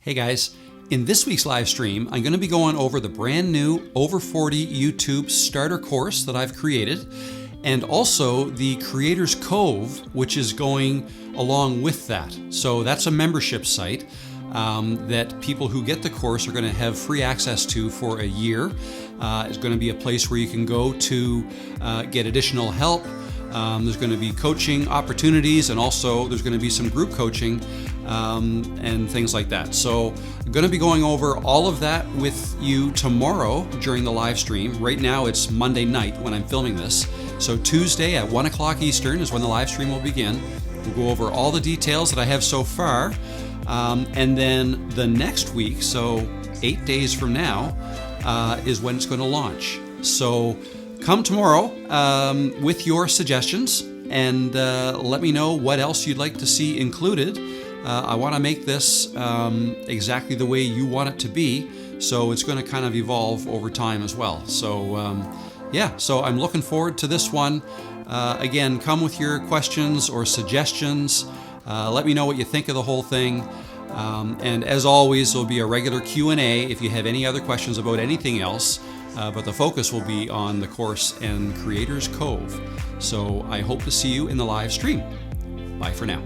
Hey guys, in this week's live stream, I'm going to be going over the brand new Over 40 YouTube starter course that I've created, and also the Creators Cove, which is going along with that. So that's a membership site that people who get the course are going to have free access to for a year. It's going to be a place where you can go to get additional help. There's going to be coaching opportunities, and also there's going to be some group coaching and things like that. So I'm going to be going over all of that with you tomorrow during the live stream. Right now it's Monday night when I'm filming this. So Tuesday at 1 o'clock Eastern is when the live stream will begin. We'll go over all the details that I have so far. And then the next week, so 8 days from now, is when it's going to launch. So come tomorrow with your suggestions and let me know what else you'd like to see included. I want to make this exactly the way you want it to be, so it's going to kind of evolve over time as well. So yeah, so I'm looking forward to this one. Again, come with your questions or suggestions. Let me know what you think of the whole thing. And as always, there'll be a regular Q&A if you have any other questions about anything else. But the focus will be on the course and Creators Cove. So I hope to see you in the live stream. Bye for now.